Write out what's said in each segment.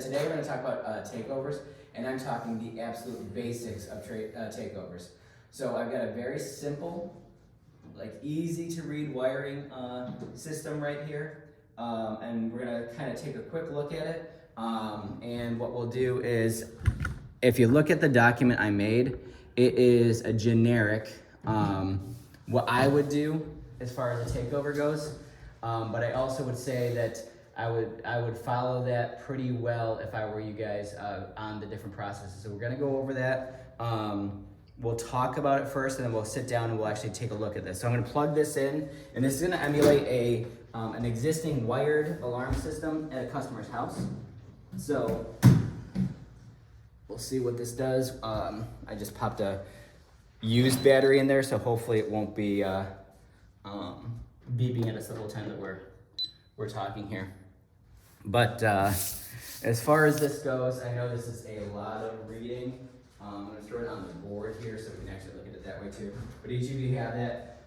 Today we're going to talk about takeovers, and I'm talking the absolute basics of takeovers. So I've got a very simple, easy to read wiring system right here, and we're going to kind of take a quick look at it. And what we'll do is, if you look at the document I made, it is a generic, what I would do as far as a takeover goes, but I also would say that I would follow that pretty well if I were you guys on the different processes. So we're gonna go over that. We'll talk about it first, and then we'll sit down and we'll actually take a look at this. So I'm gonna plug this in, and this is gonna emulate an existing wired alarm system at a customer's house. So we'll see what this does. I just popped a used battery in there, so hopefully it won't be beeping at us the whole time that we're talking here. But as far as this goes, I know this is a lot of reading. I'm going to throw it on the board here so we can actually look at it that way too. But each of you have that.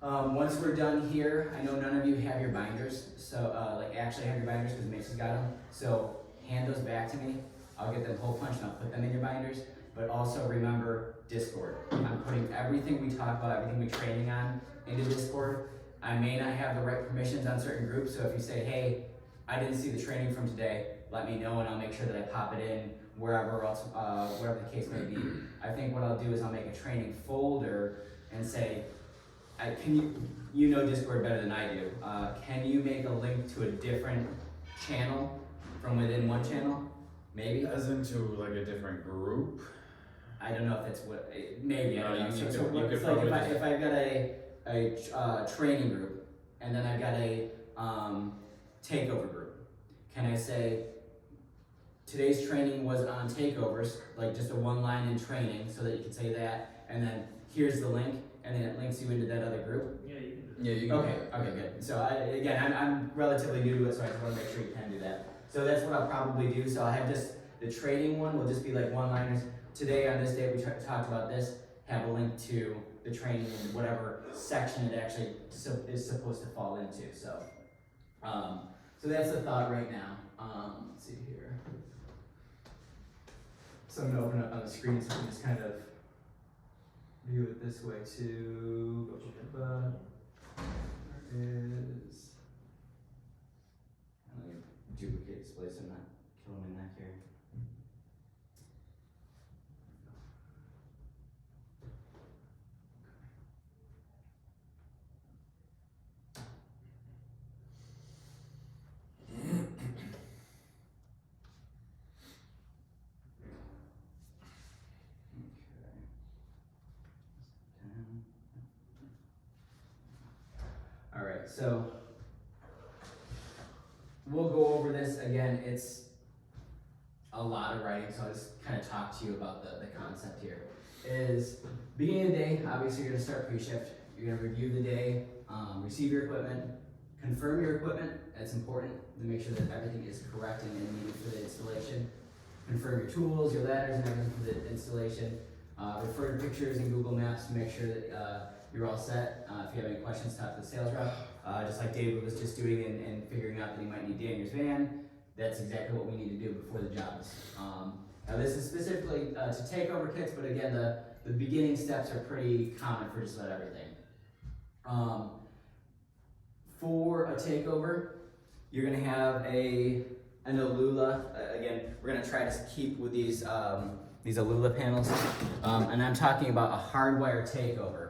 Once we're done here, I know none of you have your binders, so actually have your binders because Mason's got them. So hand those back to me. I'll get them hole punched and I'll put them in your binders. But also remember Discord. I'm putting everything we talk about, everything we're training on into Discord. I may not have the right permissions on certain groups, so if you say, hey, I didn't see the training from today, let me know and I'll make sure that I pop it in wherever else, whatever the case may be. I think what I'll do is I'll make a training folder and say, you know Discord better than I do. Can you make a link to a different channel from within one channel? Maybe? As into like a different group? I don't know if that's what, maybe, I don't know. If I've got a training group, and then I've got a takeover group. Can I say, today's training was on takeovers, like just a one line in training, so that you can say that, and then here's the link, and then it links you into that other group? Yeah, you can. Yeah, you can. Okay, good. So I'm relatively new to it, so I just want to make sure you can do that. So that's what I'll probably do. So I'll have just, the training one will just be like one-liners. Today on this day we talked about this, have a link to the training in whatever section it actually is supposed to fall into. So that's the thought right now. Let's see here. So I'm gonna open up on the screen so we can just kind of view it this way too. There is. Let me duplicate display so I'm not killing my neck here. All right, so we'll go over this again. It's a lot of writing, so I'll just kind of talk to you about the concept here. Is beginning of the day, obviously you're gonna start pre-shift. You're gonna review the day, receive your equipment, confirm your equipment. That's important to make sure that everything is correct and needed for the installation. Confirm your tools, your ladders, and everything for the installation. Refer to pictures in Google Maps to make sure that you're all set. If you have any questions, talk to the sales rep. Just like David was just doing and figuring out that he might need Daniel's van, that's exactly what we need to do before the job is. Now this is specifically to takeover kits, but again, the beginning steps are pretty common for just about everything. For a takeover, you're gonna have an Alula. Again, we're gonna try to keep with these Alula panels, and I'm talking about a hardwire takeover.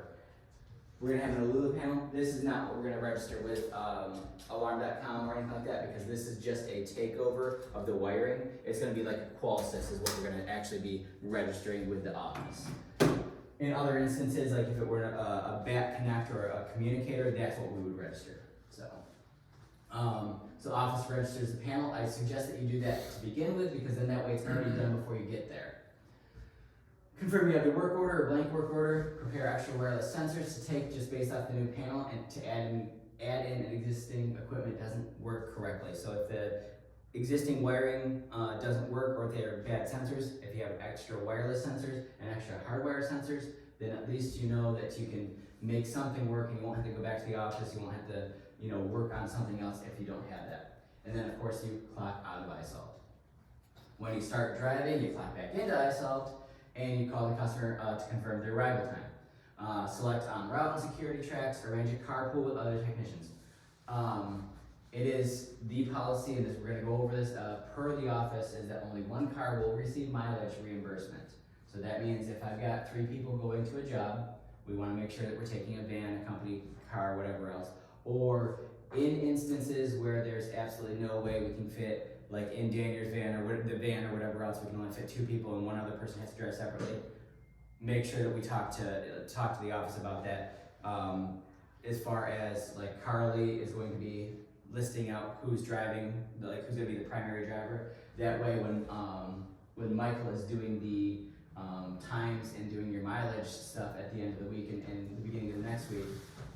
We're gonna have an Alula panel. This is not what we're gonna register with alarm.com or anything like that, because this is just a takeover of the wiring. It's gonna be like a Qualsys is what we're gonna actually be registering with the office. In other instances, like if it were a BAT connect or a communicator, that's what we would register. So office registers the panel. I suggest that you do that to begin with, because then that way it's already done before you get there. Confirm you have your work order or blank work order. Prepare extra wireless sensors to take just based off the new panel, and to add in an existing equipment doesn't work correctly. So if the existing wiring doesn't work, or if they are bad sensors, if you have extra wireless sensors and extra hardwire sensors, then at least you know that you can make something work and you won't have to go back to the office. You won't have to work on something else if you don't have that. And then of course you clock out of ISOL. When you start driving, you clock back into iSolved, and you call the customer to confirm their arrival time. Select on route and security tracks, arrange a carpool with other technicians. It is the policy, and we're gonna go over this, per the office, is that only one car will receive mileage reimbursement. So that means if I've got 3 people going to a job, we wanna make sure that we're taking a van, a company car, whatever else. Or in instances where there's absolutely no way we can fit, like in Daniel's van or the van or whatever else, we can only fit 2 people and one other person has to drive separately. Make sure that we talk to the office about that. As far as like Carly is going to be listing out who's driving, like who's gonna be the primary driver. That way when Michael is doing the times and doing your mileage stuff at the end of the week and the beginning of the next week,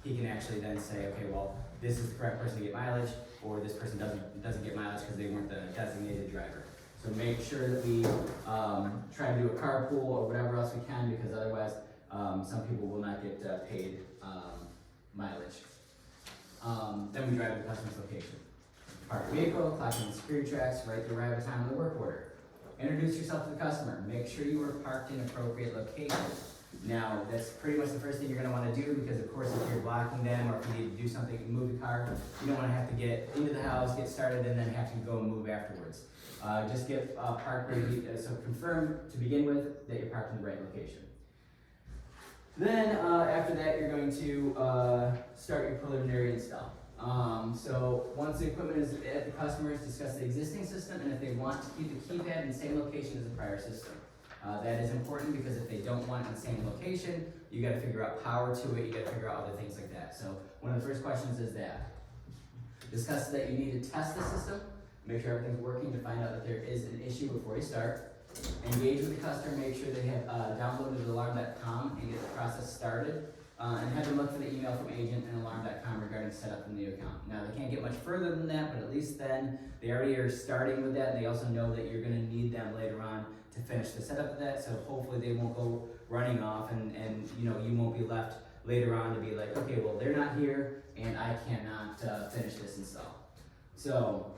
he can actually then say, okay, well, this is the correct person to get mileage, or this person doesn't get mileage because they weren't the designated driver. So make sure that we try to do a carpool or whatever else we can, because otherwise some people will not get paid mileage. Then we drive to the customer's location. Park the vehicle, clock in the security tracks, write the arrival time on the work order. Introduce yourself to the customer. Make sure you are parked in appropriate locations. Now, that's pretty much the first thing you're going to want to do, because of course if you're blocking them or if you need to do something, move the car, you don't want to have to get into the house, get started, and then have to go and move afterwards. Just get parked where you, so confirm to begin with that you're parked in the right location. Then after that, you're going to start your preliminary install. So once the equipment is at the customers, discuss the existing system and if they want to keep the keypad in the same location as the prior system. That is important because if they don't want it in the same location, you got to figure out power to it, you got to figure out other things like that. So one of the first questions is that. Discuss that you need to test the system, make sure everything's working to find out if there is an issue before you start. Engage with the customer, make sure they have downloaded alarm.com and get the process started. And have them look for the email from agent and alarm.com regarding setup in the new account. Now they can't get much further than that, but at least then they already are starting with that, and they also know that you're going to need them later on to finish the setup of that. So hopefully they won't go running off, and you know, you won't be left later on to be like, okay, well they're not here and I cannot finish this install. So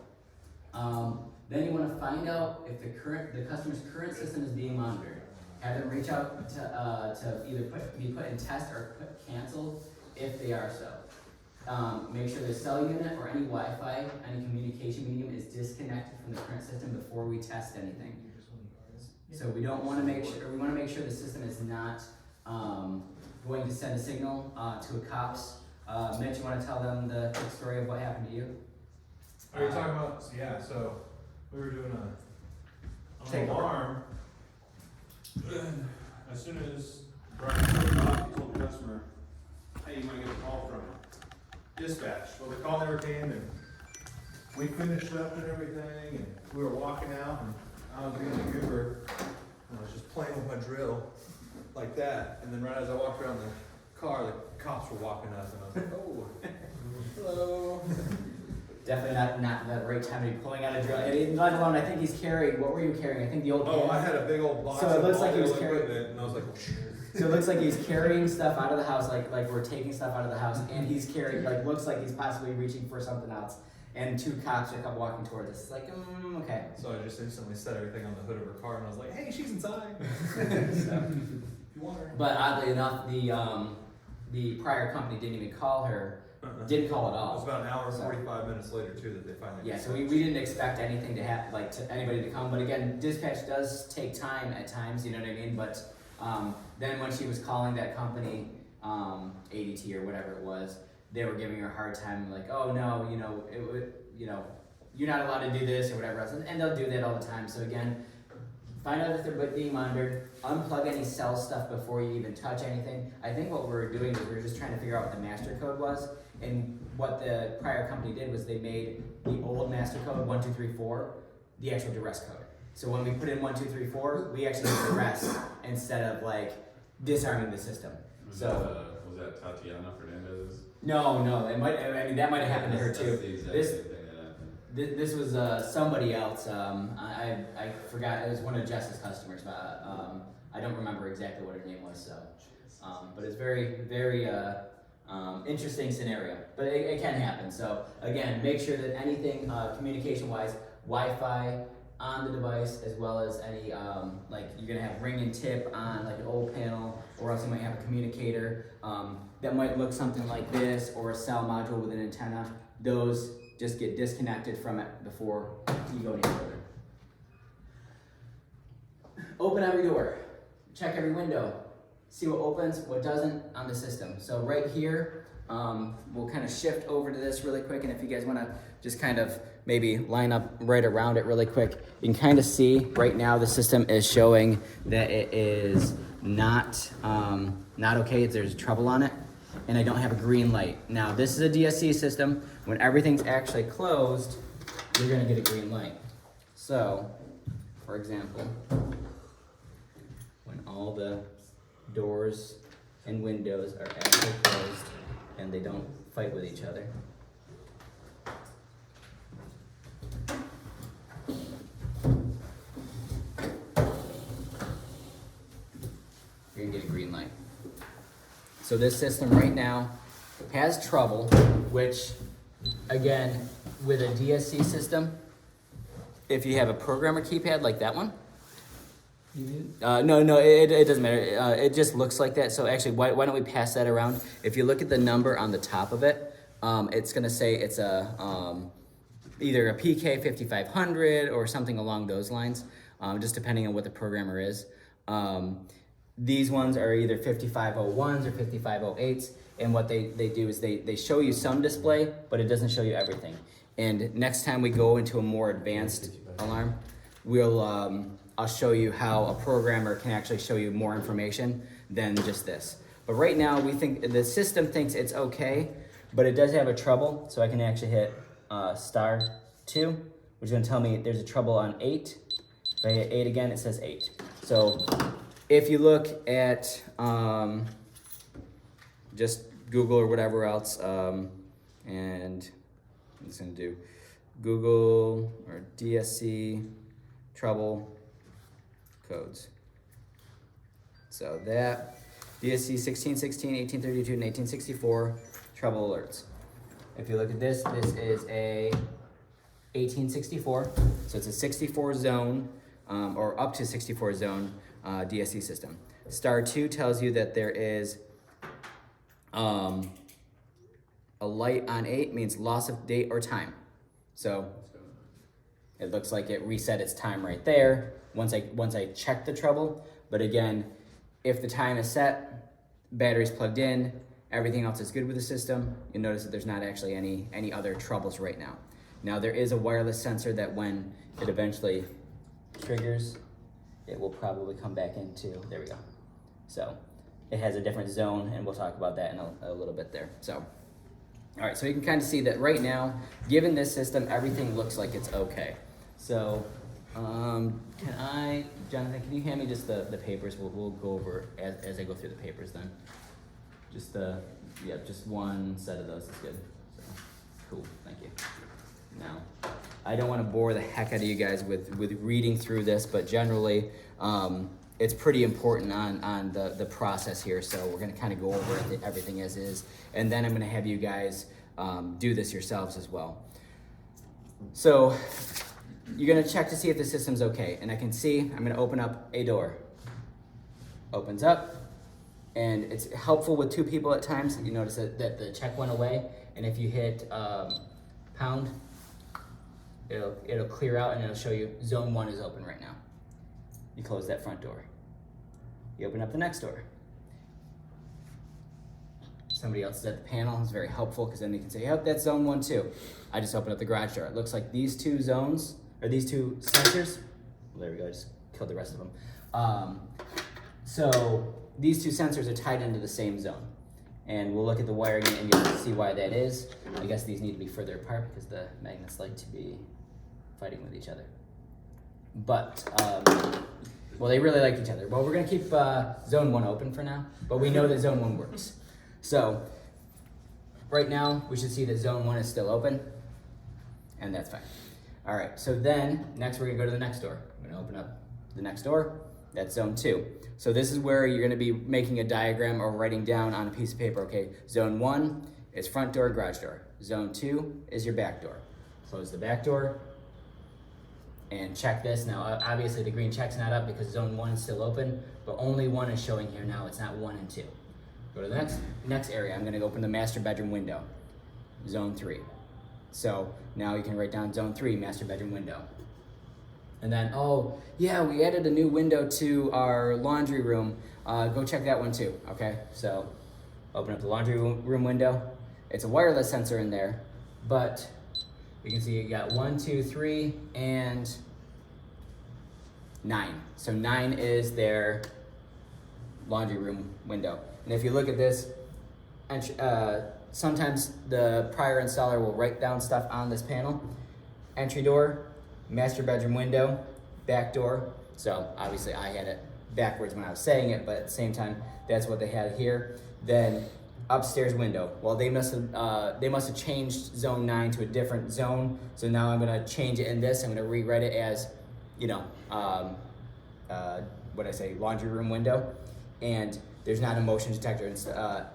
then you want to find out if the customer's current system is being monitored. Have them reach out to either be put in test or canceled if they are so. Make sure the cell unit or any Wi-Fi, any communication medium is disconnected from the current system before we test anything. So we want to make sure the system is not going to send a signal to a cops. Mitch, you want to tell them the quick story of what happened to you? Are you talking about? Yeah. So we were doing an alarm. As soon as Brian showed up, he told the customer, hey, you might get a call from dispatch. Well, the call never came, and we finished up and everything, and we were walking out, and I was in the Uber, and I was just playing with my drill like that, and then right as I walked around the car, the cops were walking up, and I was like, oh, hello. Definitely not the right time to be pulling out a drill. And let alone, I think he's carrying, what were you carrying? I think the old Oh, can. I had a big old box So it of looks like he was all the carrying- equipment, and I was like, So it looks like he's carrying stuff out of the house, like we're taking stuff out of the house, and he's carrying, looks like he's possibly reaching for something else. And 2 cops are walking towards us. It's like, okay. So I just instantly set everything on the hood of her car, and I was like, hey, she's inside. So, if you want her. But oddly enough, the prior company didn't even call her. Didn't call at It was all. about an hour and So- 45 minutes later too that they finally. Yeah, so we didn't expect anything to happen, to anybody to come. But again, dispatch does take time at times, you know what I mean? But then when she was calling that company, ADT or whatever it was, they were giving her a hard time, like, oh no, you're not allowed to do this or whatever else. And they'll do that all the time. So again, find out if they're being monitored, unplug any cell stuff before you even touch anything. I think what we're doing is we're just trying to figure out what the master code was. And what the prior company did was they made the old master code, 1234, the actual duress code. So when we put in 1234, we actually did duress instead of disarming the system. Was that Tatiana Fernandez's? No, that might have happened to her That's too. the exact This- same thing that happened. This was somebody else. I forgot. It was one of Jess's customers, but I don't remember exactly what her name was. So, but it's very, very interesting scenario. But it can happen. So again, make sure that anything communication-wise, Wi-Fi, on the device, as well as any, like you're gonna have ring and tip on like an old panel, or else you might have a communicator that might look something like this, or a cell module with an antenna. Those just get disconnected from it before you go any further. Open every door, check every window, see what opens, what doesn't on the system. So right here, we'll kind of shift over to this really quick, and if you guys want to just kind of maybe line up right around it really quick, you can kind of see right now the system is showing that it is not okay. There's trouble on it, and I don't have a green light. Now this is a DSC system. When everything's actually closed, you're gonna get a green light. So, for example, when all the doors and windows are actually closed and they don't fight with each other. You're gonna get a green light. So this system right now has trouble, which again, with a DSC system, if you have a programmer keypad like that one, no, it doesn't matter. It just looks like that. So actually, why don't we pass that around? If you look at the number on the top of it, it's gonna say it's a either a PK 5500 or something along those lines, just depending on what the programmer is. These ones are either 5501s or 5508s, and what they do is they show you some display, but it doesn't show you everything. And next time we go into a more advanced alarm, I'll show you how a programmer can actually show you more information than just this. But right now, we think the system thinks it's okay, but it does have a trouble. So I can actually hit *2, which is gonna tell me there's a trouble on 8. If I hit 8 again, it says 8. So if you look at just Google or whatever else, and I'm just gonna do Google or DSC trouble codes. So that DSC 1616, 1832, and 1864 trouble alerts. If you look at this, this is a 1864, so it's a 64 zone or up to 64 zone DSC system. *2 tells you that there is a light on 8 means loss of date or time. So it looks like it reset its time right there once I check the trouble. But again, if the time is set, battery's plugged in, everything else is good with the system, you'll notice that there's not actually any other troubles right now. Now there is a wireless sensor that when it eventually triggers, it will probably come back into, there we go. So it has a different zone, and we'll talk about that in a little bit there. So, all right, so you can kind of see that right now, given this system, everything looks like it's okay. So, Jonathan, can you hand me just the papers? We'll go over as I go through the papers then. Just just one set of those is good. So, cool, thank you. Now, I don't want to bore the heck out of you guys with reading through this, but generally, it's pretty important on the process here. So we're going to kind of go over everything as is, and then I'm going to have you guys do this yourselves as well. So you're going to check to see if the system's okay, and I can see I'm going to open up a door. Opens up, and it's helpful with 2 people at times. You notice that the check went away, and if you hit pound, it'll clear out, and it'll show you zone 1 is open right now. You close that front door. You open up the next door. Somebody else is at the panel. It's very helpful because then they can say, yep, that's zone 1 too. I just opened up the garage door. It looks like these 2 zones, or these 2 sensors, well, there we go, I just killed the rest of them. So these 2 sensors are tied into the same zone. And we'll look at the wiring and you'll see why that is. I guess these need to be further apart because the magnets like to be fighting with each other. But, well, they really like each other. Well, we're gonna keep zone 1 open for now, but we know that zone 1 works. So, right now, we should see that zone 1 is still open, and that's fine. All right, so then, next we're gonna go to the next door. I'm gonna open up the next door, that's zone 2. So this is where you're gonna be making a diagram or writing down on a piece of paper, okay, zone 1 is front door, garage door. Zone 2 is your back door. Close the back door, and check this. Now, obviously the green check's not up because zone 1 is still open, but only 1 is showing here now. It's not 1 and 2. Go to the next area. I'm gonna open the master bedroom window, zone 3. So now you can write down zone 3, master bedroom window. And then, oh yeah, we added a new window to our laundry room. Go check that one too, okay? So open up the laundry room window. It's a wireless sensor in there, but you can see you got 1, 2, 3, and 9. So 9 is their laundry room window. And if you look at this, sometimes the prior installer will write down stuff on this panel. Entry door, master bedroom window, back door. So obviously I had it backwards when I was saying it, but at the same time, that's what they had here. Then upstairs window. Well, they must have changed zone 9 to a different zone. So now I'm gonna change it in this. I'm gonna rewrite it as, laundry room window. And there's not a motion detector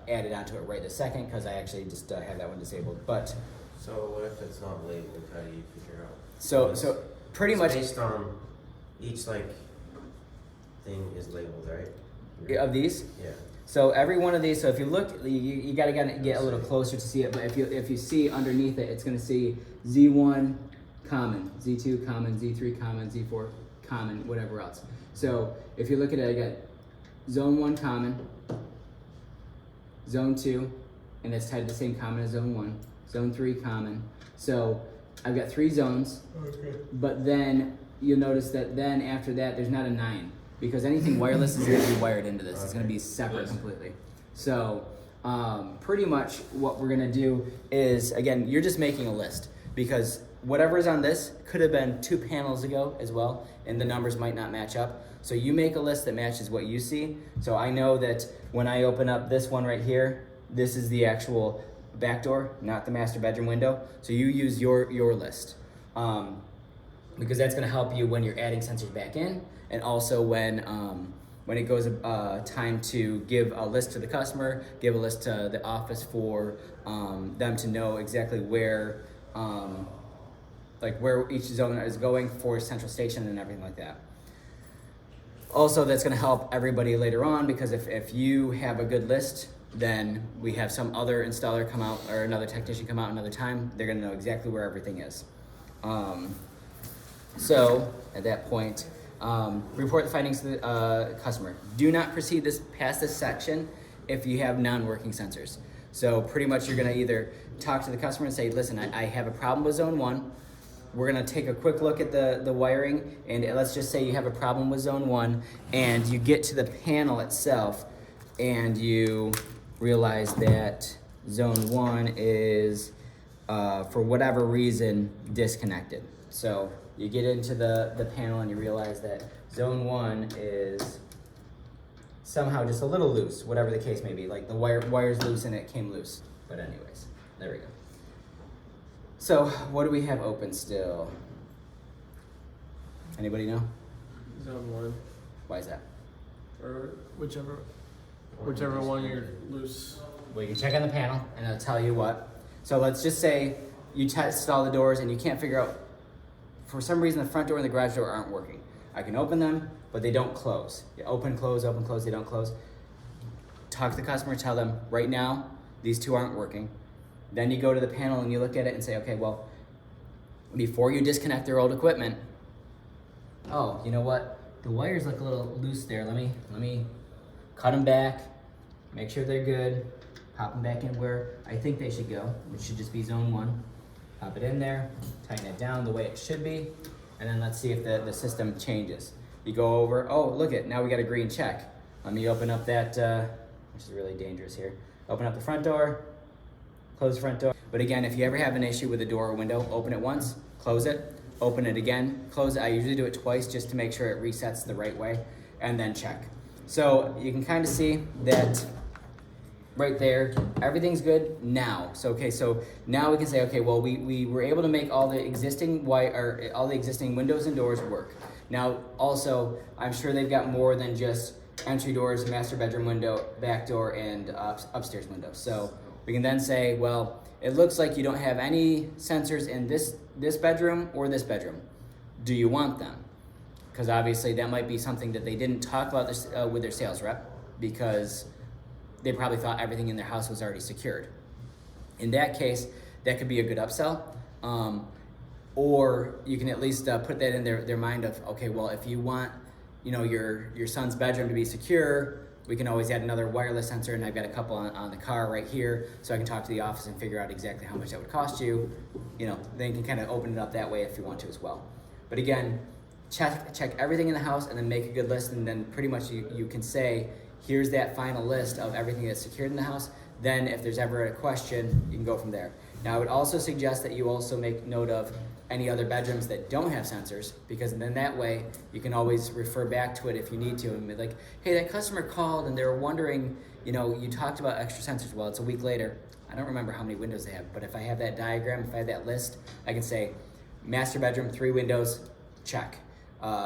added onto it right this second because I actually just have that one disabled. But So what if it's not labeled? How do you figure out? so pretty It's much based on each thing is labeled, right? of these. Yeah. So every one of these. So if you look, you gotta get a little closer to see it. But if you see underneath it, it's gonna see Z1 common, Z2 common, Z3 common, Z4 common, whatever else. So if you look at it, I got zone 1 common, zone 2, and that's tied to the same common as zone 1, zone 3 common. So I've got 3 zones. Okay. But then you'll notice that then after that, there's not a 9 because anything wireless is going to be wired into this. It's going to be separate completely. So pretty much what we're going to do is, again, you're just making a list because whatever is on this could have been 2 panels ago as well, and the numbers might not match up. So you make a list that matches what you see. So I know that when I open up this one right here, this is the actual back door, not the master bedroom window. So you use your list. Because that's going to help you when you're adding sensors back in, and also when it goes time to give a list to the customer, give a list to the office for them to know exactly where each zone is going for central station and everything like that. Also, that's going to help everybody later on because if you have a good list, then we have some other installer come out or another technician come out another time. They're going to know exactly where everything is. So at that point, report the findings to the customer. Do not proceed past this section if you have non-working sensors. So pretty much you're gonna either talk to the customer and say, listen, I have a problem with zone 1. We're gonna take a quick look at the wiring, and let's just say you have a problem with zone 1 and you get to the panel itself and you realize that zone 1 is, for whatever reason, disconnected. So you get into the panel and you realize that zone 1 is somehow just a little loose, whatever the case may be. Like the wire's loose and it came loose. But anyways, there we go. So what do we have open still? Anybody know? Zone 1, Why is that? or whichever one you're loose. Well, you can check on the panel and it'll tell you what. So let's just say you test all the doors and you can't figure out, for some reason the front door and the garage door aren't working. I can open them, but they don't close. You open, close, they don't close. Talk to the customer, tell them right now, these 2 aren't working. Then you go to the panel and you look at it and say, okay, well, before you disconnect their old equipment, oh, you know what? The wires look a little loose there. Let me cut them back, make sure they're good, pop them back in where I think they should go, which should just be zone 1. Pop it in there, tighten it down the way it should be, and then let's see if the system changes. You go over, oh, look it, now we got a green check. Let me open up that, which is really dangerous here. Open up the front door, close the front door. But again, if you ever have an issue with a door or window, open it once, close it, open it again, close it. I usually do it twice just to make sure it resets the right way, and then check. So you can kind of see that right there, everything's good now. So okay, so now we can say, okay, well, we were able to make all the existing windows and doors work. Now, also, I'm sure they've got more than just entry doors, master bedroom window, back door, and upstairs window. So we can then say, well, it looks like you don't have any sensors in this bedroom or this bedroom, do you want them? Because obviously that might be something that they didn't talk about this, with their sales rep, because they probably thought everything in their house was already secured. In that case, that could be a good upsell. Or you can at least put that in their mind of, okay, well, if you want, your son's bedroom to be secure, we can always add another wireless sensor, and I've got a couple on the car right here, so I can talk to the office and figure out exactly how much that would cost you. Then you can kind of open it up that way if you want to as well. But again, check everything in the house and then make a good list, and then pretty much you can say, here's that final list of everything that's secured in the house. Then if there's ever a question, you can go from there. Now I would also suggest that you also make note of any other bedrooms that don't have sensors, because then that way you can always refer back to it if you need to, and be like, hey, that customer called and they were wondering, you talked about extra sensors. Well, it's a week later. I don't remember how many windows they have, but if I have that diagram, if I have that list, I can say, master bedroom, 3 windows, check.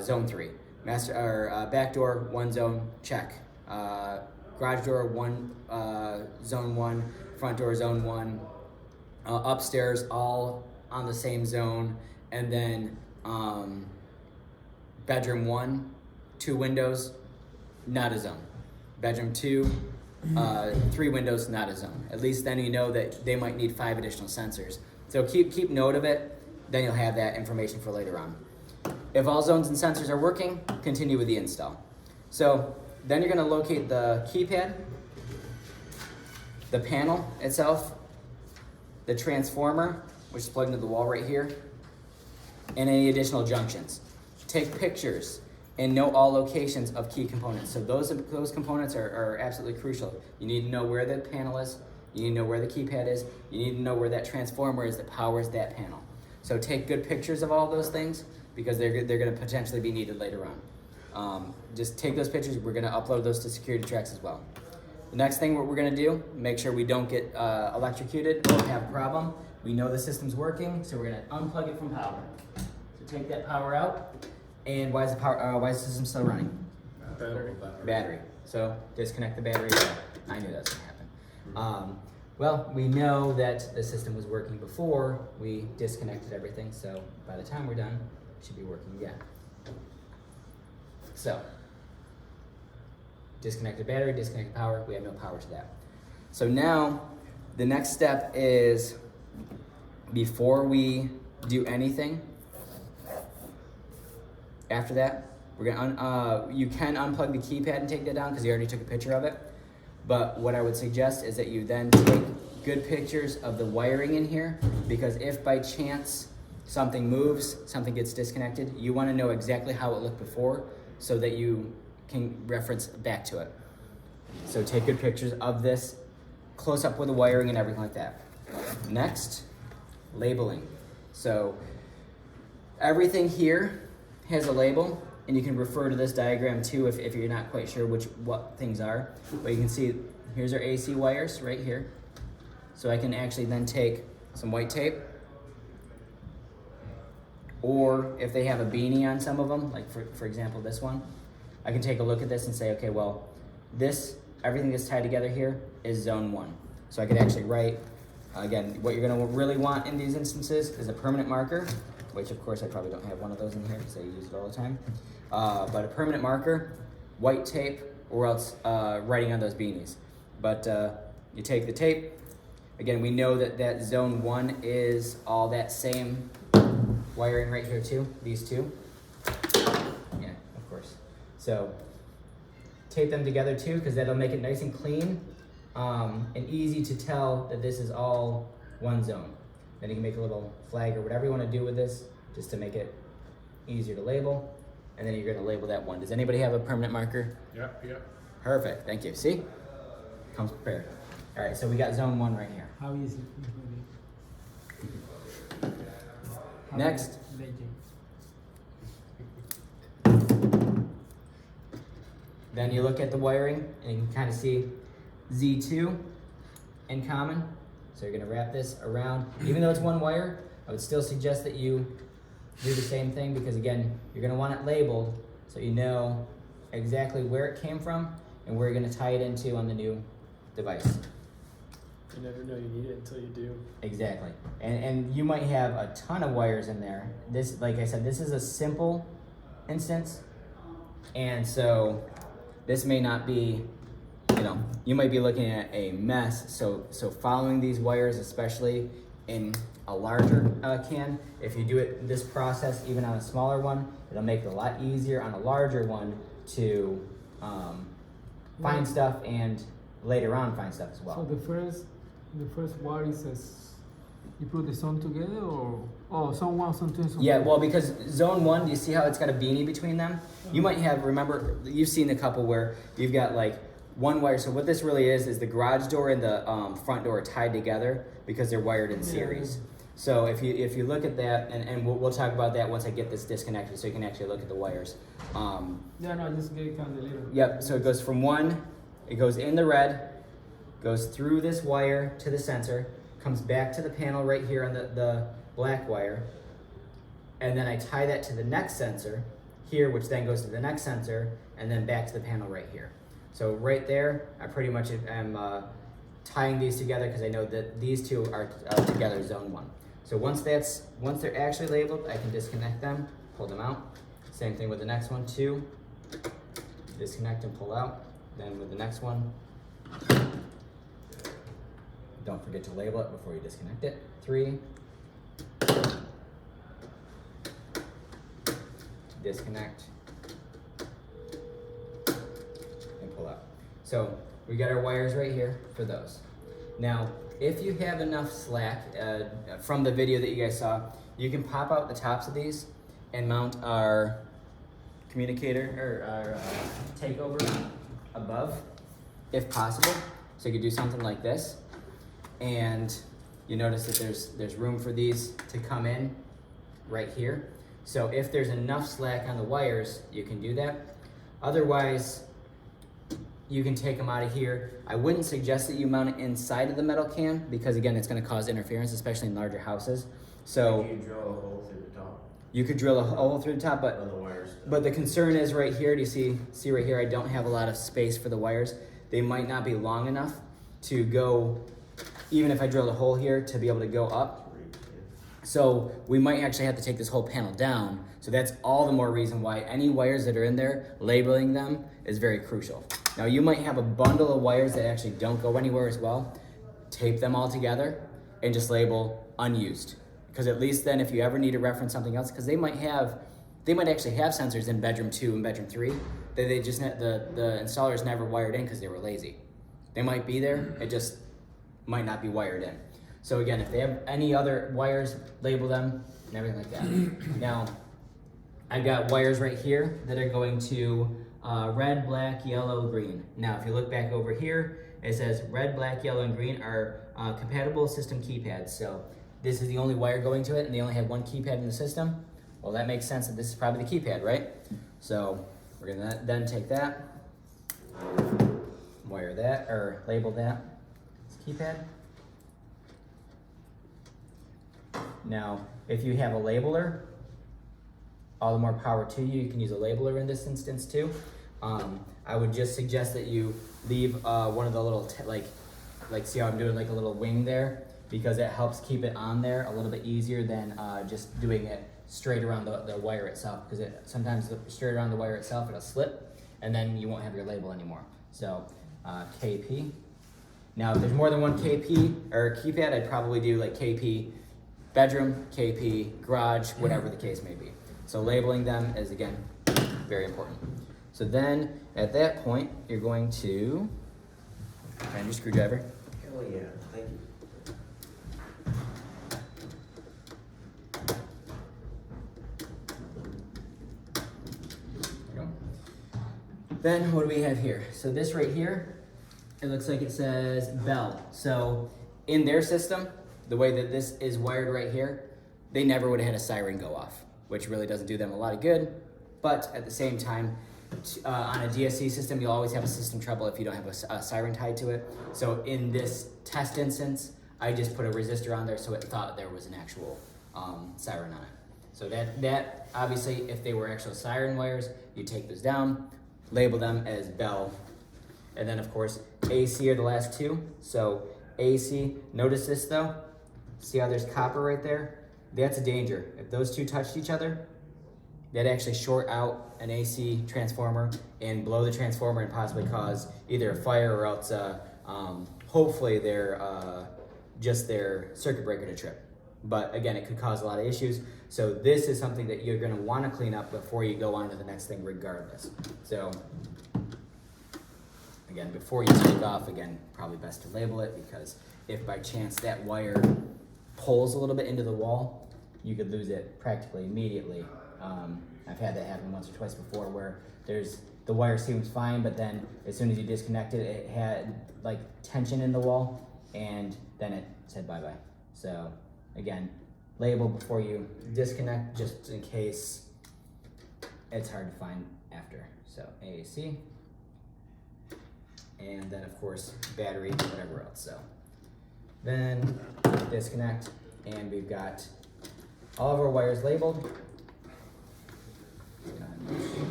Zone 3. Back door, 1 zone, check. Garage door, 1, zone 1. Front door, zone 1. Upstairs, all on the same zone. And then bedroom 1, 2 windows, not a zone. Bedroom 2, 3 windows, not a zone. At least then you know that they might need 5 additional sensors. So keep note of it. Then you'll have that information for later on. If all zones and sensors are working, continue with the install. So then you're going to locate the keypad, the panel itself, the transformer, which is plugged into the wall right here, and any additional junctions. Take pictures and note all locations of key components. So those components are absolutely crucial. You need to know where the panel is, you need to know where the keypad is, you need to know where that transformer is that powers that panel. So take good pictures of all those things, because they're going to potentially be needed later on. Just take those pictures. We're going to upload those to security tracks as well. The next thing what we're going to do, make sure we don't get electrocuted or have a problem. We know the system's working, so we're going to unplug it from power. So take that power out. And why is the system still running? Battery. So disconnect the battery. I knew that was going to happen. Well, we know that the system was working before we disconnected everything, so by the time we're done, it should be working again. So, disconnect the battery, disconnect the power, we have no power to that. So now, the next step is, before we do anything, after that, we're gonna you can unplug the keypad and take that down because you already took a picture of it. But what I would suggest is that you then take good pictures of the wiring in here, because if by chance something moves, something gets disconnected, you want to know exactly how it looked before so that you can reference back to it. So take good pictures of this, close up with the wiring and everything like that. Next, labeling. So everything here has a label, and you can refer to this diagram too if you're not quite sure what things are. But you can see here's our AC wires right here. So I can actually then take some white tape, or if they have a beanie on some of them, like for example this one, I can take a look at this and say, okay, well, everything that's tied together here is zone 1. So I could actually write, again, what you're gonna really want in these instances is a permanent marker, which of course I probably don't have one of those in here because I use it all the time. But a permanent marker, white tape, or else writing on those beanies. But you take the tape. Again, we know that zone 1 is all that same wiring right here too, these two. Yeah, of course. So tape them together too, because that'll make it nice and clean and easy to tell that this is all one zone. Then you can make a little flag or whatever you want to do with this, just to make it easier to label. And then you're going to label that one. Does anybody have a permanent marker? Yep. Perfect, thank you. See? Comes prepared. All right, so we got zone 1 right here. How is it? Next. Then you look at the wiring and you can kind of see Z2 in common. So you're gonna wrap this around. Even though it's one wire, I would still suggest that you do the same thing, because again, you're gonna want it labeled so you know exactly where it came from and where you're gonna tie it into on the new device. You never know you need it until you do. Exactly. And you might have a ton of wires in there. This, like I said, this is a simple instance. And so this may not be, you know, you might be looking at a mess. So following these wires, especially in a larger can, if you do it this process, even on a smaller one, it'll make it a lot easier on a larger one to find stuff and later on find stuff as well. So the first wiring says you put the zone together or zone 1, zone 2, and zone Yeah, 3? well, because zone 1, do you see how it's got a beanie between them? You might have, remember, you've seen a couple where you've got like one wire. So what this really is the garage door and the front door are tied together because they're wired in series. So if you look at that, and we'll talk about that once I get this disconnected, so you can actually look at the wires. Yeah, no, just get it kind of later. Yep. So it goes from one, it goes in the red, goes through this wire to the sensor, comes back to the panel right here on the black wire, and then I tie that to the next sensor here, which then goes to the next sensor, and then back to the panel right here. So right there, I pretty much am tying these together because I know that these two are together zone 1. So once they're actually labeled, I can disconnect them, pull them out. Same thing with the next one, 2, disconnect and pull out. Then with the next one, don't forget to label it before you disconnect it. 3, disconnect, and pull out. So we got our wires right here for those. Now, if you have enough slack from the video that you guys saw, you can pop out the tops of these and mount our communicator or our takeover above, if possible. So you could do something like this, and you notice that there's room for these to come in right here. So if there's enough slack on the wires, you can do that. Otherwise, you can take them out of here. I wouldn't suggest that you mount it inside of the metal can because again, it's gonna cause interference, especially in larger houses. So Can you drill a hole through the top you could drill a hole through the top, but on the wires? the concern is right here. Do you see right here? I don't have a lot of space for the wires. They might not be long enough to go, even if I drilled a hole here, to be able to go up. So we might actually have to take this whole panel down. So that's all the more reason why any wires that are in there, labeling them is very crucial. Now you might have a bundle of wires that actually don't go anywhere as well. Tape them all together and just label unused. Because at least then if you ever need to reference something else, because they might actually have sensors in bedroom 2 and bedroom 3 that they just, the installers never wired in because they were lazy. They might be there, it just might not be wired in. So again, if they have any other wires, label them and everything like that. Now, I've got wires right here that are going to red, black, yellow, green. Now, if you look back over here, it says red, black, yellow, and green are compatible system keypads. So this is the only wire going to it, and they only have one keypad in the system. Well, that makes sense that this is probably the keypad, right? So we're gonna then take that, wire that, or label that as keypad. Now, if you have a labeler, all the more power to you. You can use a labeler in this instance too. I would just suggest that you leave one of the little, like see how I'm doing like a little wing there, because it helps keep it on there a little bit easier than just doing it straight around the wire itself, because sometimes straight around the wire itself it'll slip and then you won't have your label anymore. So KP. Now if there's more than one KP or keypad, I'd probably do like KP bedroom, KP garage, whatever the case may be. So labeling them is again very important. So then at that point you're going to find your screwdriver. Hell yeah, thank you. There you go. Then what do we have here? So this right here, it looks like it says Bell. So in their system, the way that this is wired right here, they never would have had a siren go off, which really doesn't do them a lot of good. But at the same time, on a DSC system, you'll always have a system trouble if you don't have a siren tied to it. So in this test instance, I just put a resistor on there so it thought there was an actual siren on it. So that obviously, if they were actual siren wires, you take those down, label them as Bell, and then of course AC are the last two. So AC. Notice this though. See how there's copper right there? That's a danger. If those two touched each other, that'd actually short out an AC transformer and blow the transformer and possibly cause either a fire or else, hopefully just their circuit breaker to trip. But again, it could cause a lot of issues. So this is something that you're gonna wanna clean up before you go on to the next thing regardless. So again, before you take off, again, probably best to label it, because if by chance that wire pulls a little bit into the wall, you could lose it practically immediately. I've had that happen once or twice before where the wire seems fine, but then as soon as you disconnect it, it had like tension in the wall and then it said bye-bye. So again, label before you disconnect just in case it's hard to find after. So AAC, and then of course battery, whatever else. So then disconnect, and we've got all of our wires labeled.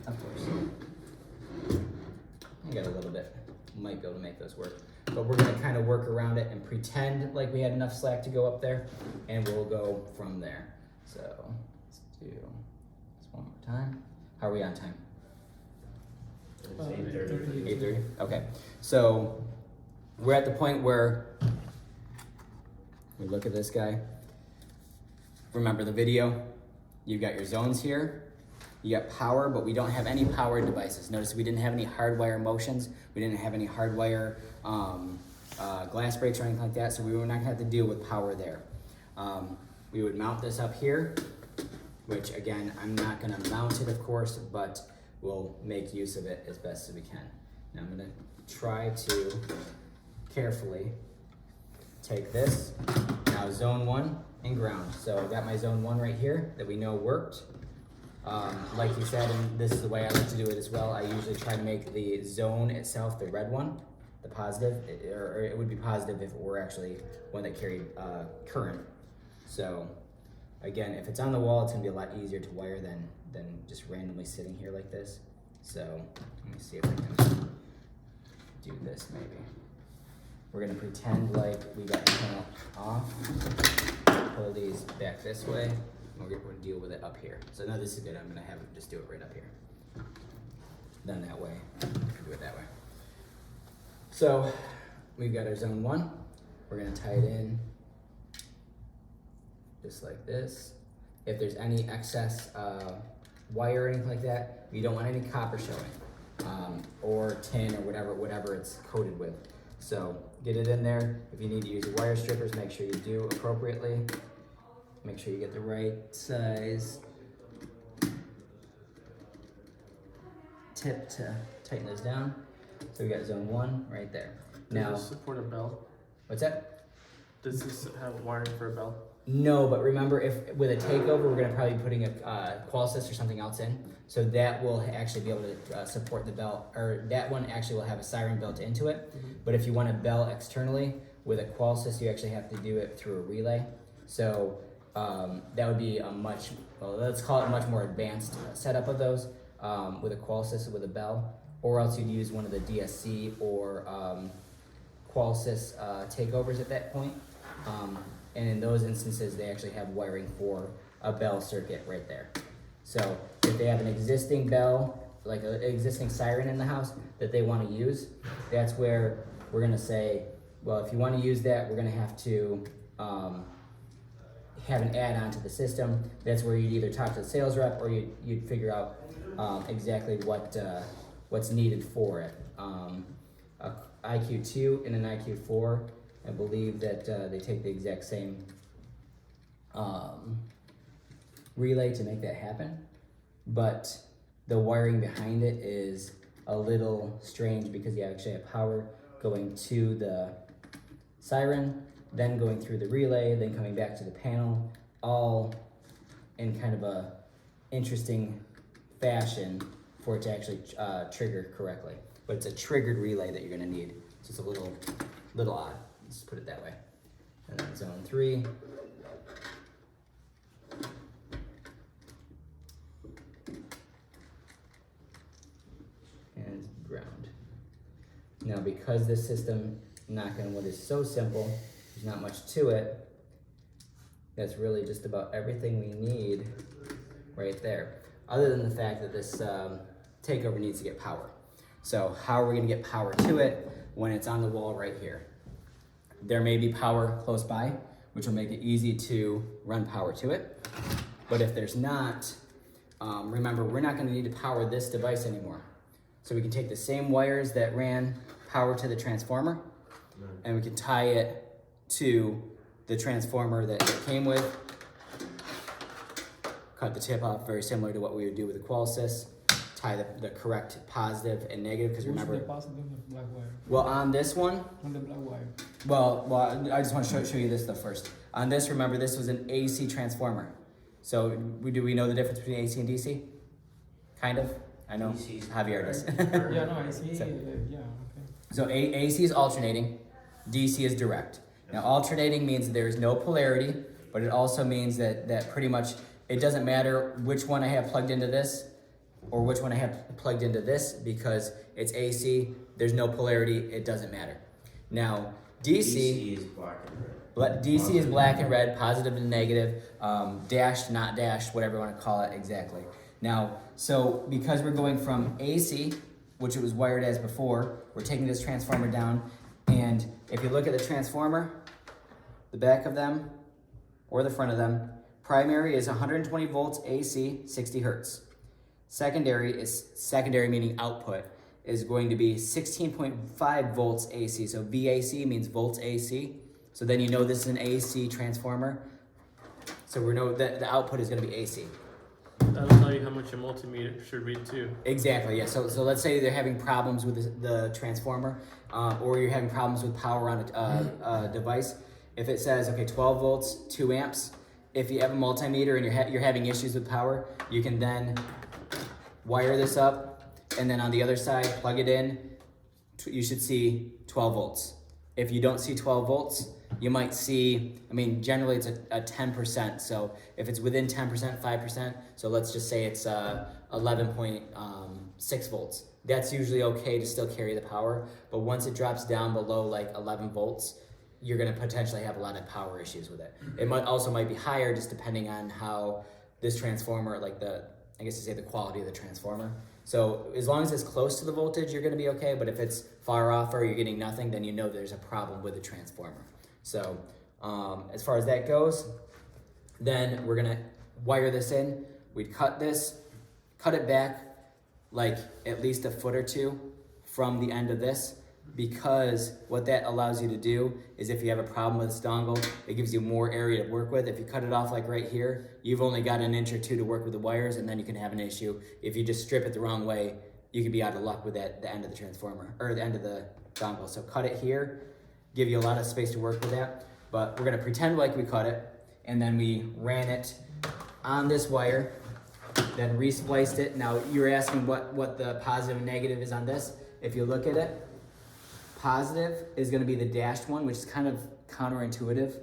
Of course, I got a little bit, might be able to make those work, but we're gonna kind of work around it and pretend like we had enough slack to go up there, and we'll go from there. So let's do this one more time. How are we on time? 8:30. 8:30. Okay, so we're at the point where we look at this guy. Remember the video? You've got your zones here. You got power, but we don't have any powered devices. Notice we didn't have any hardwire motions. We didn't have any hardwire glass breaks or anything like that, so we were not gonna have to deal with power there. We would mount this up here, which again, I'm not gonna mount it, of course, but we'll make use of it as best as we can. Now I'm gonna try to carefully take this, now zone 1 and ground. So I got my zone 1 right here that we know worked. Like you said, and this is the way I like to do it as well, I usually try to make the zone itself the red one, the positive, or it would be positive if it were actually one that carried current. So again, if it's on the wall, it's gonna be a lot easier to wire than just randomly sitting here like this. So let me see if I can do this maybe. We're gonna pretend like we got the panel off, pull these back this way, and we're gonna deal with it up here. So now this is good, I'm gonna have it just do it right up here. Then that way, I can do it that way. So we've got our zone 1, we're gonna tie it in just like this. If there's any excess wire or anything like that, you don't want any copper showing, or tin or whatever it's coated with. So get it in there. If you need to use your wire strippers, make sure you do appropriately. Make sure you get the right size tip to tighten this down. So we got zone 1 right there. Now, Does this support a bell? what's that? Does this have wiring for a bell? No, but remember, if with a takeover, we're gonna probably be putting a Qualsys or something else in, so that will actually be able to support the bell, or that one actually will have a siren built into it. Mm-hmm. But if you want a bell externally with a Qualsys, you actually have to do it through a relay. So that would be a much, well, let's call it a much more advanced setup of those with a Qualsys with a bell, or else you'd use one of the DSC or Qualsys takeovers at that point. And in those instances, they actually have wiring for a bell circuit right there. So if they have an existing bell, like an existing siren in the house that they want to use, that's where we're going to say, well, if you want to use that, we're going to have to have an add-on to the system. That's where you'd either talk to the sales rep or you'd figure out exactly what's needed for it. A IQ2 and an IQ4, I believe that they take the exact same relay to make that happen, but the wiring behind it is a little strange because you actually have power going to the siren, then going through the relay, then coming back to the panel, all in kind of a interesting fashion for it to actually trigger correctly. But it's a triggered relay that you're gonna need, so it's a little odd. Let's put it that way. And then zone 3. And ground. Now because this system knock on wood, is so simple. There's not much to it. That's really just about everything we need right there. Other than the fact that this takeover needs to get power. So how are we gonna get power to it when it's on the wall right here? There may be power close by, which will make it easy to run power to it. But if there's not, remember, we're not gonna need to power this device anymore. So we can take the same wires that ran power to the transformer, and we can tie it to the transformer that it came with. Cut the tip off, very similar to what we would do with the Qualsys. Tie the correct positive and negative, because remember. Which the positive of black wire? Well, on this one, On the black wire. well, I just want to show you this stuff first. On this, remember, this was an AC transformer. So do we know the difference between AC and DC? Kind of. I know DC's Javier does. Yeah, no, I see. So- Yeah, okay. So AC is alternating, DC is direct. Now alternating means there is no polarity, but it also means that pretty much it doesn't matter which one I have plugged into this or which one I have plugged into this, because it's AC, there's no polarity, it doesn't matter. Now DC is black and red. DC is black and red, positive and negative, dashed, not dashed, whatever you want to call it exactly. Now, so because we're going from AC, which it was wired as before, we're taking this transformer down, and if you look at the transformer, the back of them, or the front of them, primary is 120 volts AC, 60 hertz. Secondary meaning output, is going to be 16.5 volts AC. So VAC means volts AC. So then you know this is an AC transformer. So we know that the output is going to be AC. That'll tell you how much your multimeter should read too. Exactly, yeah. So let's say they're having problems with the transformer, or you're having problems with power on a device. If it says, okay, 12 volts, 2 amps, if you have a multimeter and you're having issues with power, you can then wire this up, and then on the other side, plug it in. You should see 12 volts. If you don't see 12 volts, you might see, I mean, generally it's a 10%. So if it's within 10%, 5%, so let's just say it's 11.6 volts. That's usually okay to still carry the power. But once it drops down below like 11 volts, you're gonna potentially have a lot of power issues with it. It might be higher, just depending on how this transformer, like the quality of the transformer. So as long as it's close to the voltage, you're gonna be okay, but if it's far off or you're getting nothing, then you know there's a problem with the transformer. So as far as that goes, then we're gonna wire this in. We'd cut it back like at least a foot or two from the end of this, because what that allows you to do is if you have a problem with this dongle, it gives you more area to work with. If you cut it off like right here, you've only got an inch or two to work with the wires, and then you can have an issue. If you just strip it the wrong way, you could be out of luck with the end of the transformer, or the end of the dongle. So cut it here, give you a lot of space to work with that. But we're gonna pretend like we cut it, and then we ran it on this wire, then re-spliced it. Now you're asking what the positive and negative is on this. If you look at it, positive is going to be the dashed one, which is kind of counterintuitive.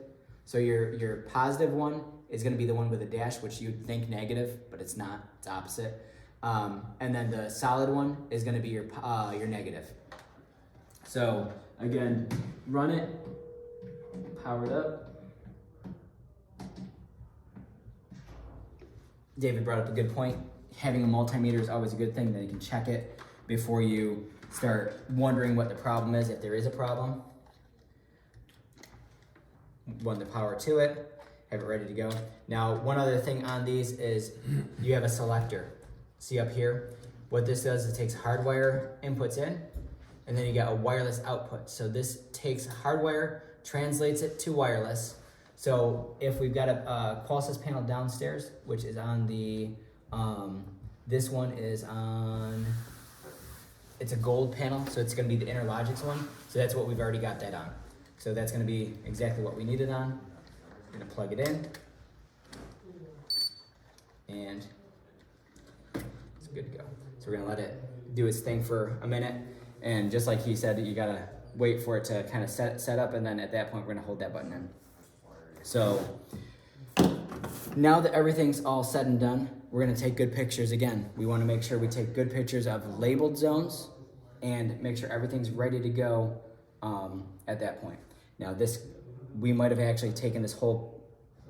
So your positive one is going to be the one with a dash, which you'd think negative, but it's not. It's opposite. And then the solid one is going to be your negative. So again, run it, power it up. David brought up a good point. Having a multimeter is always a good thing. Then you can check it before you start wondering what the problem is, if there is a problem. Run the power to it, have it ready to go. Now, one other thing on these is you have a selector. See up here? What this does is it takes hardwire inputs in, and then you got a wireless output. So this takes hardwire, translates it to wireless. So if we've got a Qualsys panel downstairs, which is on the, this one is on, it's a gold panel, so it's gonna be the Interlogix one. So that's what we've already got that on. So that's gonna be exactly what we need it on. We're gonna plug it in. And it's good to go. So we're gonna let it do its thing for a minute. And just like he said, you gotta wait for it to kind of set up, and then at that point, we're gonna hold that button in. So now that everything's all said and done, we're gonna take good pictures again. We wanna make sure we take good pictures of labeled zones and make sure everything's ready to go at that point. Now this, we might have actually taken this whole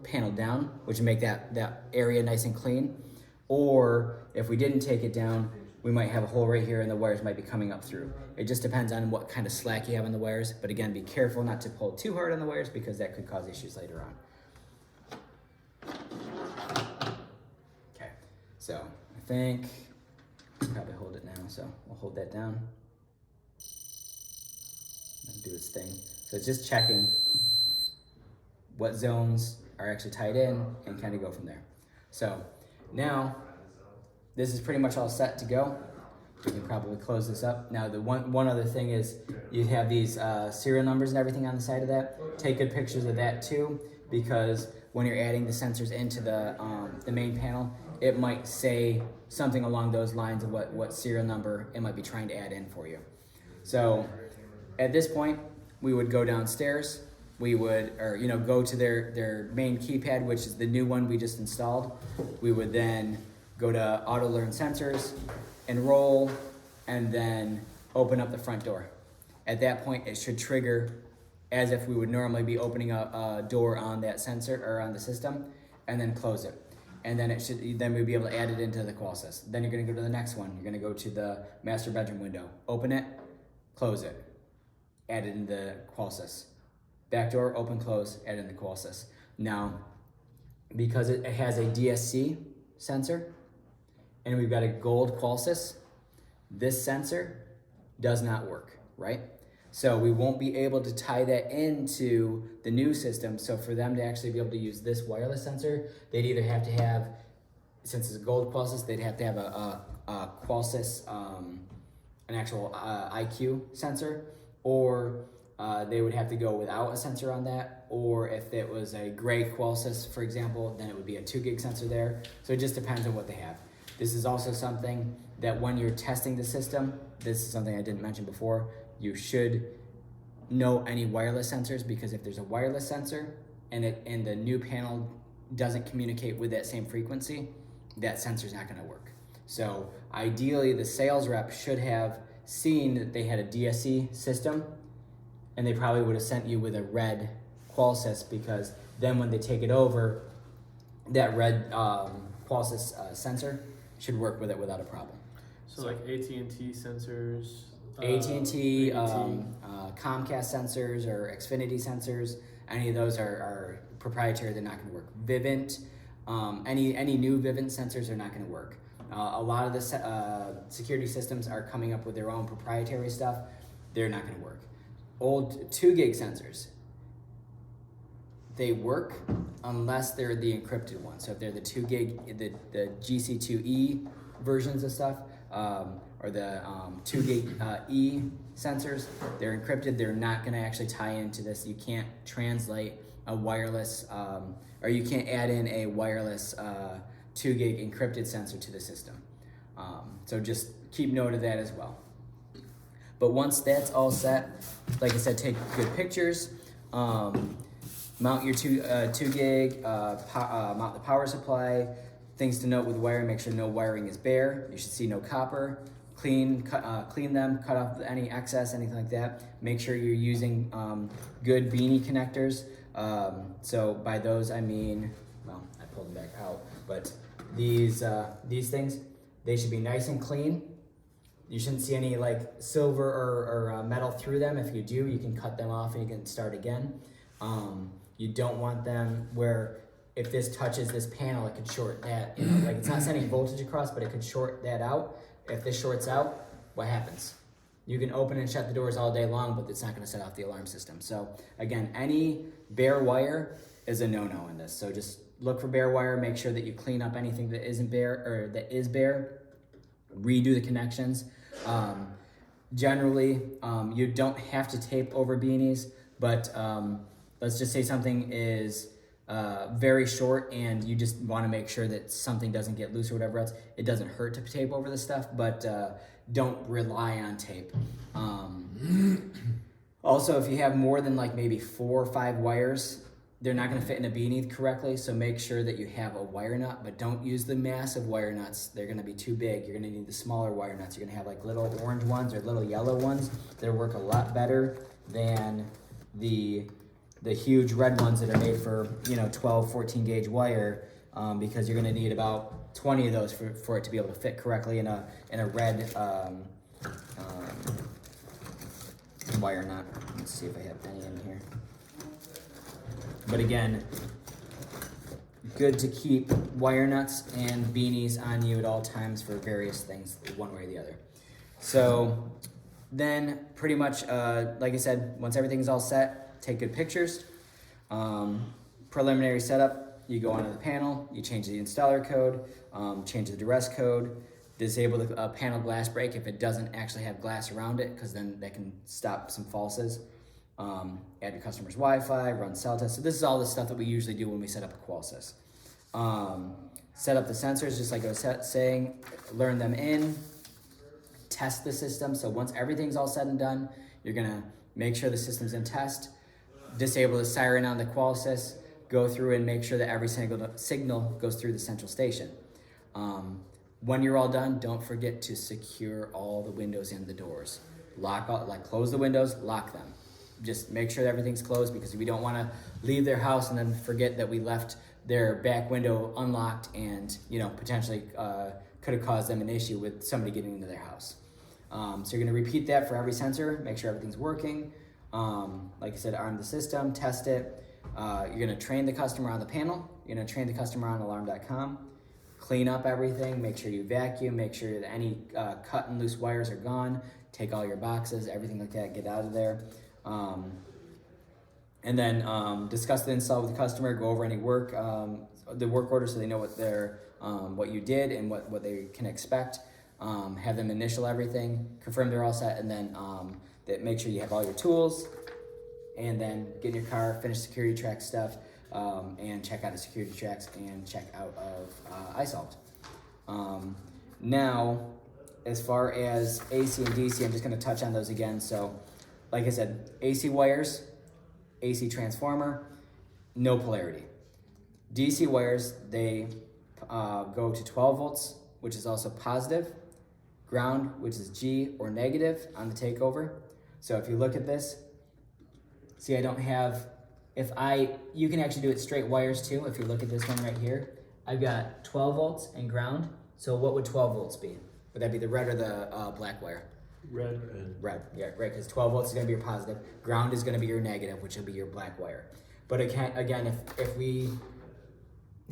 panel down, which would make that area nice and clean. Or if we didn't take it down, we might have a hole right here and the wires might be coming up through. It just depends on what kind of slack you have in the wires. But again, be careful not to pull too hard on the wires because that could cause issues later on. Okay, so I think I'll probably hold it now, so we'll hold that down. It'll do its thing. So it's just checking what zones are actually tied in and kind of go from there. So now this is pretty much all set to go. We can probably close this up. Now the one other thing is you have these serial numbers and everything on the side of that. Take good pictures of that too, because when you're adding the sensors into the main panel, it might say something along those lines of what serial number it might be trying to add in for you. So at this point, we would go downstairs. We would, go to their main keypad, which is the new one we just installed. We would then go to Auto Learn Sensors, enroll, and then open up the front door. At that point, it should trigger as if we would normally be opening a door on that sensor or on the system, and then close it. And then then we'd be able to add it into the QualSys. Then you're gonna go to the next one. You're gonna go to the master bedroom window, open it, close it, add it into the QualSys. Back door, open, close, add in the QualSys. Now, because it has a DSC sensor, and we've got a gold QualSys, this sensor does not work, right? So we won't be able to tie that into the new system. So for them to actually be able to use this wireless sensor, they'd either have to have, since it's a gold QualSys, they'd have to have a QualSys, an actual IQ sensor, or they would have to go without a sensor on that, or if it was a gray QualSys, for example, then it would be a 2 gig sensor there. So it just depends on what they have. This is also something that when you're testing the system, this is something I didn't mention before, you should know any wireless sensors, because if there's a wireless sensor and the new panel doesn't communicate with that same frequency, that sensor's not gonna work. So ideally the sales rep should have seen that they had a DSC system, and they probably would have sent you with a red QualSys, because then when they take it over, that red QualSys sensor should work with it without a problem. So like AT&T sensors. AT&T, Comcast sensors or Xfinity sensors, any of those are proprietary. They're not going to work. Vivint, any new Vivint sensors are not going to work. A lot of the security systems are coming up with their own proprietary stuff. They're not going to work. Old 2 gig sensors, they work unless they're the encrypted ones. So if they're the 2 gig, the GC2E versions of stuff, or the 2 gig E sensors, they're encrypted. They're not going to actually tie into this. You can't translate a wireless, or you can't add in a wireless 2 gig encrypted sensor to the system. So just keep note of that as well. But once that's all set, like I said, take good pictures, mount your 2 gig, mount the power supply. Things to note with wiring: make sure no wiring is bare. You should see no copper. Clean them, cut off any excess, anything like that. Make sure you're using good beanie connectors. So by those I mean, well, I pulled them back out, but these things, they should be nice and clean. You shouldn't see any like silver or metal through them. If you do, you can cut them off and you can start again. You don't want them where if this touches this panel, it could short that. Like it's not sending voltage across, but it could short that out. If this shorts out, what happens? You can open and shut the doors all day long, but it's not going to set off the alarm system. So again, any bare wire is a no-no in this. So just look for bare wire. Make sure that you clean up anything that isn't bare or that is bare. Redo the connections. Generally, you don't have to tape over beanies, but let's just say something is very short and you just want to make sure that something doesn't get loose or whatever else. It doesn't hurt to tape over this stuff, but don't rely on tape. Also, if you have more than like maybe 4 or 5 wires, they're not going to fit in a beanie correctly, so make sure that you have a wire nut, but don't use the massive wire nuts. They're going to be too big. You're going to need the smaller wire nuts. You're going to have like little orange ones or little yellow ones that work a lot better than the huge red ones that are made for 12, 14 gauge wire, because you're going to need about 20 of those for it to be able to fit correctly in a red wire nut. Let's see if I have any in here. But again, good to keep wire nuts and beanies on you at all times for various things, one way or the other. So then pretty much, like I said, once everything's all set, take good pictures. Preliminary setup, you go onto the panel, you change the installer code, change the duress code, disable the panel glass break if it doesn't actually have glass around it, because then that can stop some falses. Add your customer's Wi-Fi, run cell tests. So this is all the stuff that we usually do when we set up a Qualsys. Set up the sensors, just like I was saying, learn them in, test the system. So once everything's all said and done, you're gonna make sure the system's in test, disable the siren on the Qualsys, go through and make sure that every signal goes through the central station. When you're all done, don't forget to secure all the windows and the doors. Close the windows, lock them. Just make sure that everything's closed, because we don't want to leave their house and then forget that we left their back window unlocked and potentially could have caused them an issue with somebody getting into their house. So you're going to repeat that for every sensor, make sure everything's working. Like I said, arm the system, test it. You're going to train the customer on the panel. You're going to train the customer on alarm.com. Clean up everything, make sure you vacuum, make sure that any cut and loose wires are gone. Take all your boxes, everything like that, get out of there. And then discuss the install with the customer, go over any work, the work order, so they know what you did and what they can expect. Have them initial everything, confirm they're all set, and then make sure you have all your tools, and then get in your car, finish security track stuff, and check out of security tracks and check out of iSolved. Now, as far as AC and DC, I'm just going to touch on those again. So, like I said, AC wires, AC transformer, no polarity. DC wires, they go to 12 volts, which is also positive, ground, which is G or negative on the Takeover. So if you look at this, see I don't have, you can actually do it straight wires too. If you look at this one right here, I've got 12 volts and ground. So what would 12 volts be? Would that be the red or the black wire? Red. Red, yeah, right, because 12 volts is going to be your positive. Ground is going to be your negative, which will be your black wire. But again, if we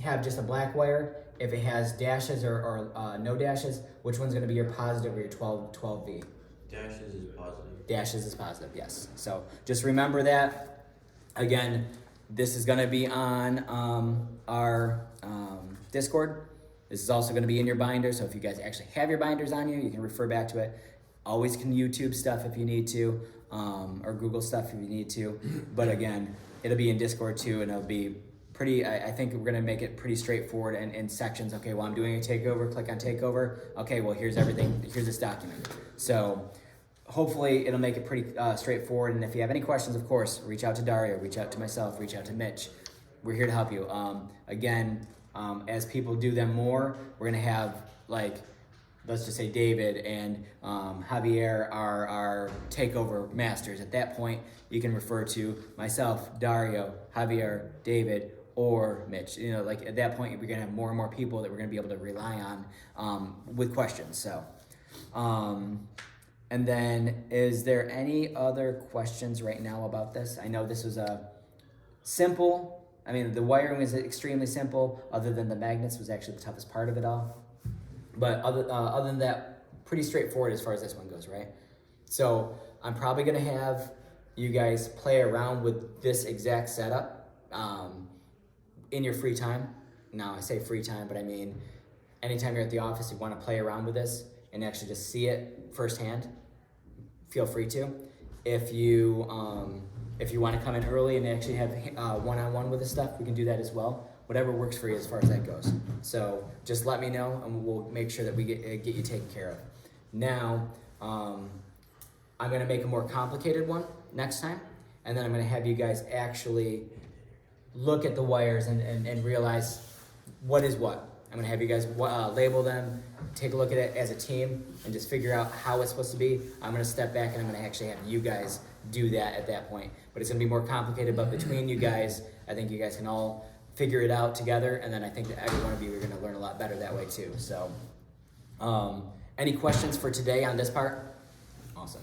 have just a black wire, if it has dashes or no dashes, which one's going to be your positive or your 12V? Dashes is positive. Dashes is positive, yes. So just remember that. Again, this is going to be on our Discord. This is also going to be in your binder, so if you guys actually have your binders on you can refer back to it. Always can YouTube stuff if you need to, or Google stuff if you need to. But again, it'll be in Discord too, and it'll be pretty, I think we're gonna make it pretty straightforward and in sections. Okay, well, I'm doing a takeover, click on takeover. Okay, well, here's everything, here's this document. So hopefully it'll make it pretty straightforward. And if you have any questions, of course, reach out to Dario, reach out to myself, reach out to Mitch. We're here to help you. Again, as people do them more, we're gonna have let's just say David and Javier are our takeover masters. At that point, you can refer to myself, Dario, Javier, David, or Mitch. At that point, we're gonna have more and more people that we're gonna be able to rely on with questions. So, and then is there any other questions right now about this? I know this was a simple, the wiring is extremely simple, other than the magnets was actually the toughest part of it all. But other than that, pretty straightforward as far as this one goes, right? So I'm probably gonna have you guys play around with this exact setup in your free time. Now I say free time, but I mean anytime you're at the office, you want to play around with this and actually just see it firsthand. Feel free to. If you want to come in early and actually have one-on-one with this stuff, we can do that as well. Whatever works for you as far as that goes. So just let me know and we'll make sure that we get you taken care of. Now, I'm gonna make a more complicated one next time, and then I'm gonna have you guys actually look at the wires and realize what is what. I'm gonna have you guys label them, take a look at it as a team, and just figure out how it's supposed to be. I'm gonna step back and I'm gonna actually have you guys do that at that point. But it's gonna be more complicated, but between you guys, I think you guys can all figure it out together, and then I think that every one of you are gonna learn a lot better that way too. So, any questions for today on this part? Awesome.